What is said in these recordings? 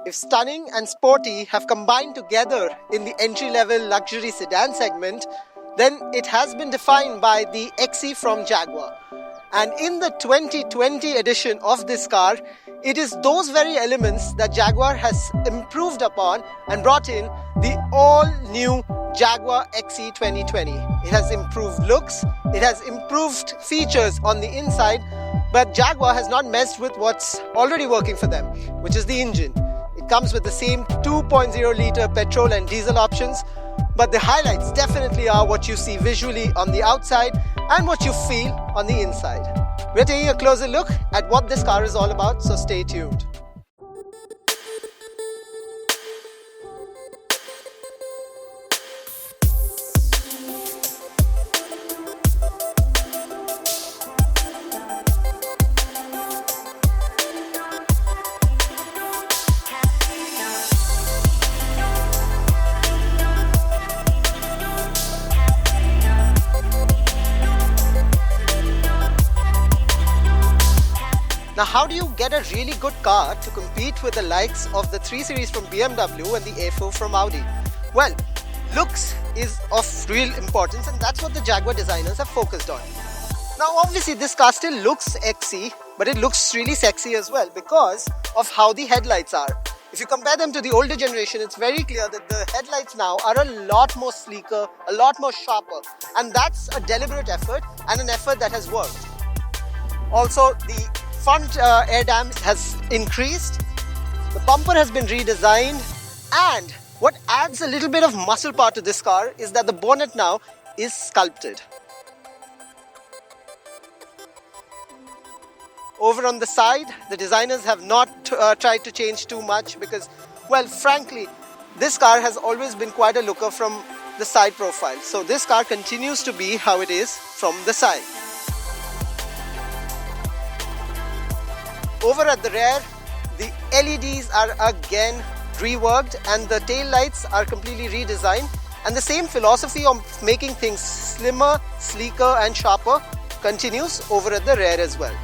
If stunning and sporty have combined together in the entry-level luxury sedan segment, then it has been defined by the XE from Jaguar. And in the 2020 edition of this car, it is those very elements that Jaguar has improved upon and brought in the all-new Jaguar XE 2020. It has improved looks, it has improved features on the inside, but Jaguar has not messed with what's already working for them, which is the engine. It comes with the same 2.0 litre petrol and diesel options, but the highlights definitely are what you see visually on the outside and what you feel on the inside. We're taking a closer look at what this car is all about, so stay tuned. Now, how do you get a really good car to compete with the likes of the 3 Series from BMW and the A4 from Audi? Well, looks is of real importance, and that's what the Jaguar designers have focused on. Now, obviously this car still looks XE, but it looks really sexy as well because of how the headlights are. If you compare them to the older generation, it's very clear that the headlights now are a lot more sleeker, a lot more sharper, and that's a deliberate effort and an effort that has worked. Also, the front air dam has increased, the bumper has been redesigned, and what adds a little bit of muscle power to this car is that the bonnet now is sculpted. Over on the side, the designers have not tried to change too much because, well, frankly, this car has always been quite a looker from the side profile. So this car continues to be how it is from the side. Over at the rear, the LEDs are again reworked and the tail lights are completely redesigned, and the same philosophy of making things slimmer, sleeker and sharper continues over at the rear as well.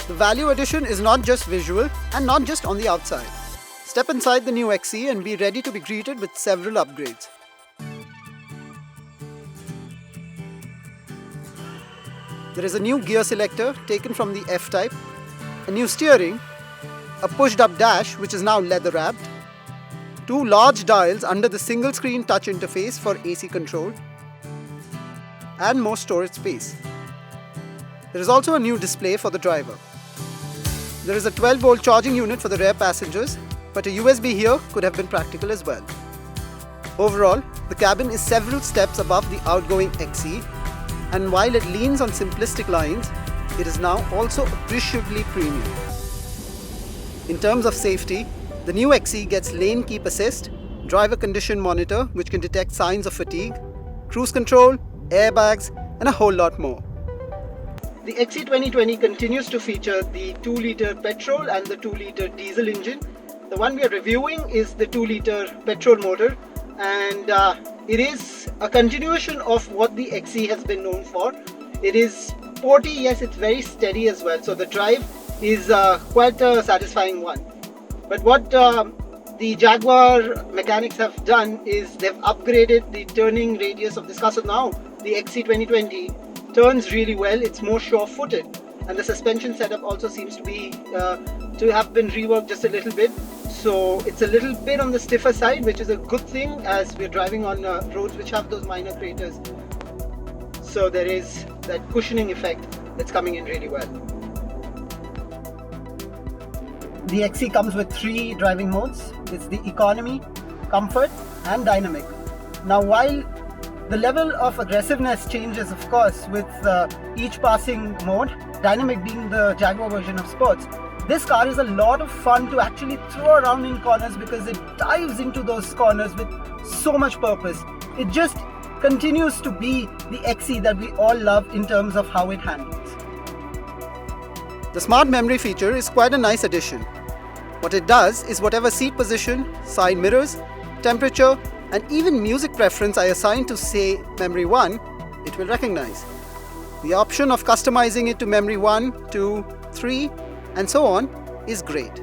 The value addition is not just visual and not just on the outside. Step inside the new XE and be ready to be greeted with several upgrades. There is a new gear selector taken from the F-Type, a new steering, a pushed-up dash which is now leather-wrapped, 2 large dials under the single-screen touch interface for AC control, and more storage space. There is also a new display for the driver. There is a 12-volt charging unit for the rear passengers, but a USB here could have been practical as well. Overall, the cabin is several steps above the outgoing XE, and while it leans on simplistic lines, it is now also appreciably premium. In terms of safety, the new XE gets lane keep assist, driver condition monitor which can detect signs of fatigue, cruise control, airbags and a whole lot more. The XE 2020 continues to feature the 2-litre petrol and the 2-litre diesel engine. The one we are reviewing is the 2-litre petrol motor, and it is a continuation of what the XE has been known for. It is sporty, yes, it's very steady as well, so the drive is quite a satisfying one. But what the Jaguar mechanics have done is they've upgraded the turning radius of this car. So now the XE 2020 turns really well, it's more sure-footed, and the suspension setup also seems to be to have been reworked just a little bit. So it's a little bit on the stiffer side, which is a good thing as we're driving on roads which have those minor craters. So there is that cushioning effect that's coming in really well. The XE comes with 3 driving modes. It's the economy, comfort and dynamic. Now while the level of aggressiveness changes of course with each passing mode, dynamic being the Jaguar version of sports, this car is a lot of fun to actually throw around in corners because it dives into those corners with so much purpose. It just continues to be the XE that we all love in terms of how it handles. The smart memory feature is quite a nice addition. What it does is whatever seat position, side mirrors, temperature and even music preference I assign to say memory 1, it will recognize. The option of customizing it to memory 1, 2, 3 and so on is great.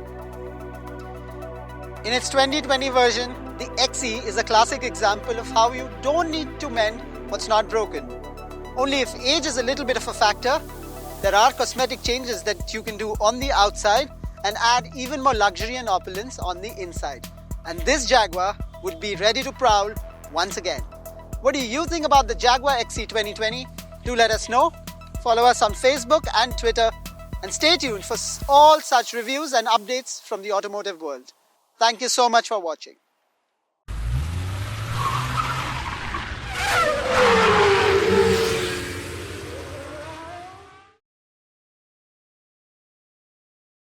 In its 2020 version, the XE is a classic example of how you don't need to mend what's not broken. Only if age is a little bit of a factor, there are cosmetic changes that you can do on the outside and add even more luxury and opulence on the inside. And this Jaguar would be ready to prowl once again. What do you think about the Jaguar XE 2020? Do let us know. Follow us on Facebook and Twitter, and stay tuned for all such reviews and updates from the automotive world. Thank you so much for watching.